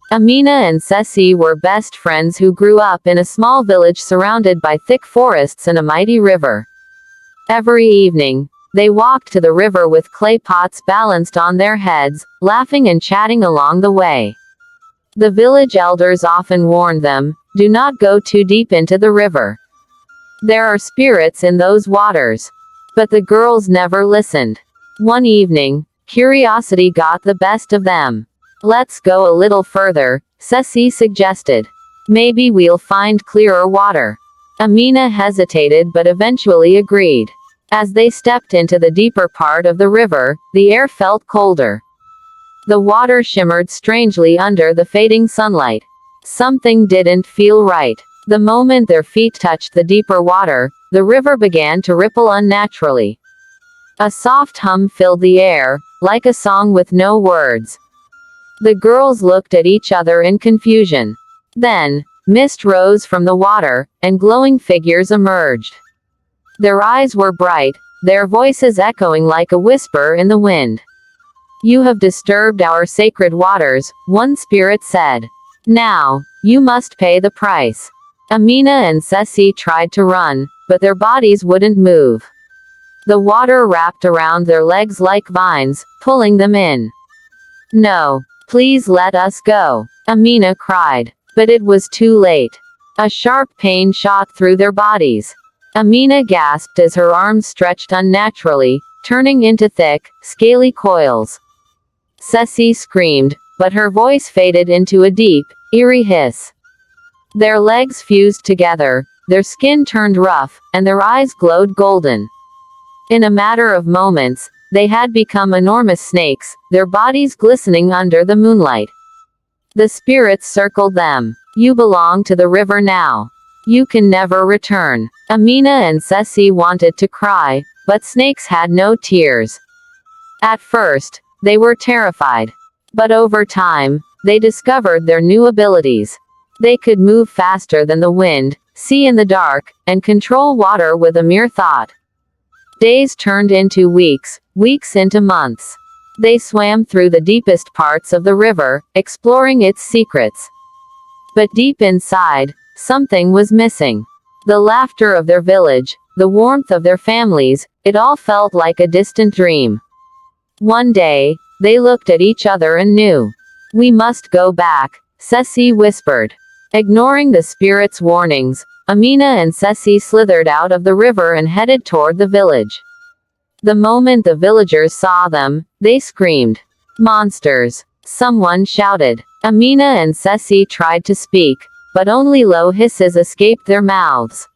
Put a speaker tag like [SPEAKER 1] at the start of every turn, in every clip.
[SPEAKER 1] Amina and Ceci were best friends who grew up in a small village surrounded by thick forests and a mighty river. Every evening, they walked to the river with clay pots balanced on their heads, laughing and chatting along the way. The village elders often warned them, "Do not go too deep into the river. There are spirits in those waters." But the girls never listened. One evening, curiosity got the best of them. "Let's go a little further," Ceci suggested. "Maybe we'll find clearer water." Amina hesitated but eventually agreed. As they stepped into the deeper part of the river, the air felt colder. The water shimmered strangely under the fading sunlight. Something didn't feel right. The moment their feet touched the deeper water, the river began to ripple unnaturally. A soft hum filled the air, like a song with no words. The girls looked at each other in confusion. Then, mist rose from the water, and glowing figures emerged. Their eyes were bright, their voices echoing like a whisper in the wind. "You have disturbed our sacred waters," one spirit said. "Now, you must pay the price." Amina and Ceci tried to run, but their bodies wouldn't move. The water wrapped around their legs like vines, pulling them in. "No, please let us go," Amina cried. But it was too late. A sharp pain shot through their bodies. Amina gasped as her arms stretched unnaturally, turning into thick, scaly coils. Ceci screamed, but her voice faded into a deep, eerie hiss. Their legs fused together, their skin turned rough, and their eyes glowed golden. In a matter of moments, they had become enormous snakes, their bodies glistening under the moonlight. The spirits circled them. "You belong to the river now. You can never return." Amina and Ceci wanted to cry, but snakes had no tears. At first, they were terrified. But over time, they discovered their new abilities. They could move faster than the wind, see in the dark, and control water with a mere thought. Days turned into weeks, weeks into months. They swam through the deepest parts of the river, exploring its secrets. But deep inside, something was missing. The laughter of their village, the warmth of their families, it all felt like a distant dream. One day, they looked at each other and knew. "We must go back," Ceci whispered. Ignoring the spirit's warnings, Amina and Ceci slithered out of the river and headed toward the village. The moment the villagers saw them, they screamed. "Monsters!" someone shouted. Amina and Ceci tried to speak, but only low hisses escaped their mouths.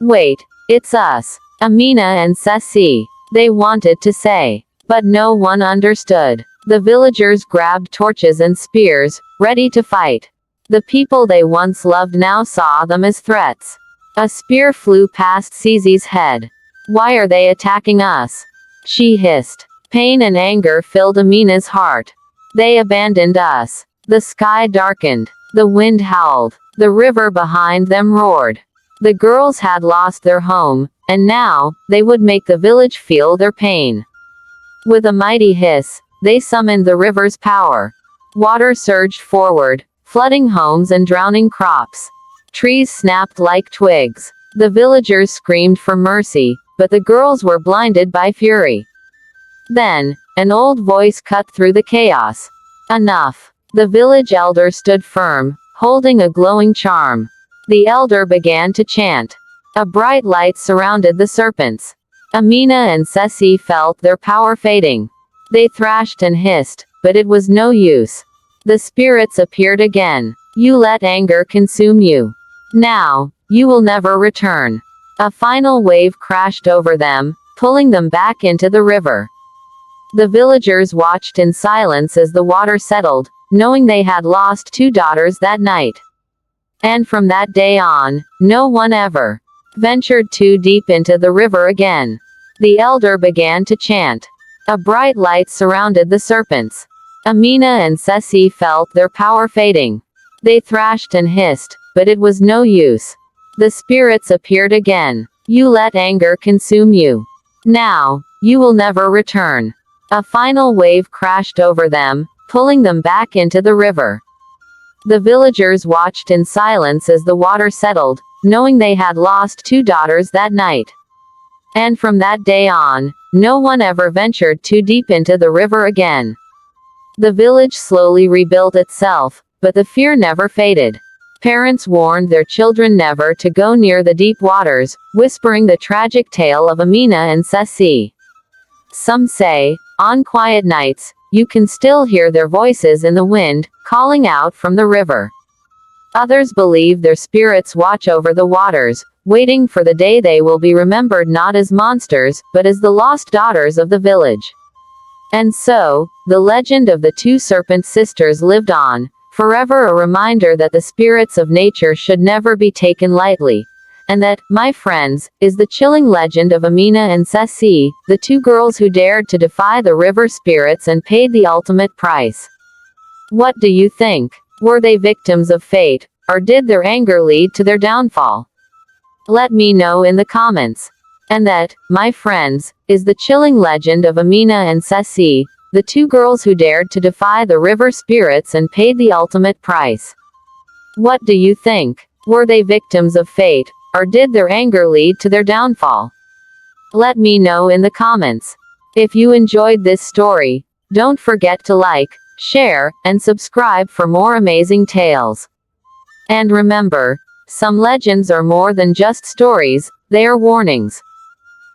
[SPEAKER 1] "Wait, it's us, Amina and Ceci," they wanted to say. But no one understood. The villagers grabbed torches and spears, ready to fight. The people they once loved now saw them as threats. A spear flew past Ceci's head. "Why are they attacking us?" she hissed. Pain and anger filled Amina's heart. "They abandoned us." The sky darkened. The wind howled. The river behind them roared. The girls had lost their home, and now, they would make the village feel their pain. With a mighty hiss, they summoned the river's power. Water surged forward, flooding homes and drowning crops. Trees snapped like twigs. The villagers screamed for mercy, but the girls were blinded by fury. Then, an old voice cut through the chaos. "Enough." The village elder stood firm, holding a glowing charm. The elder began to chant. A bright light surrounded the serpents. Amina and Ceci felt their power fading. They thrashed and hissed, but it was no use. The spirits appeared again. "You let anger consume you. Now, you will never return." A final wave crashed over them, pulling them back into the river. The villagers watched in silence as the water settled, knowing they had lost 2 daughters that night. And from that day on, no one ever ventured too deep into the river again. The elder began to chant. A bright light surrounded the serpents. Amina and Ceci felt their power fading. They thrashed and hissed, but it was no use. The spirits appeared again. "You let anger consume you. Now, you will never return." A final wave crashed over them, pulling them back into the river. The villagers watched in silence as the water settled, knowing they had lost two daughters that night. And from that day on, no one ever ventured too deep into the river again. The village slowly rebuilt itself, but the fear never faded. Parents warned their children never to go near the deep waters, whispering the tragic tale of Amina and Sessi. Some say, on quiet nights, you can still hear their voices in the wind, calling out from the river. Others believe their spirits watch over the waters, waiting for the day they will be remembered not as monsters, but as the lost daughters of the village. And so, the legend of the two serpent sisters lived on, forever a reminder that the spirits of nature should never be taken lightly. And that, my friends, is the chilling legend of Amina and Sessi, the two girls who dared to defy the river spirits and paid the ultimate price. What do you think? Were they victims of fate, or did their anger lead to their downfall? Let me know in the comments. And that, my friends, is the chilling legend of Amina and Sessi, the two girls who dared to defy the river spirits and paid the ultimate price. What do you think? Were they victims of fate, or did their anger lead to their downfall? Let me know in the comments. If you enjoyed this story, don't forget to like, share, and subscribe for more amazing tales. And remember, some legends are more than just stories, they are warnings.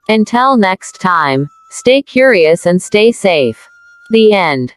[SPEAKER 1] Until next time, stay curious and stay safe. The end.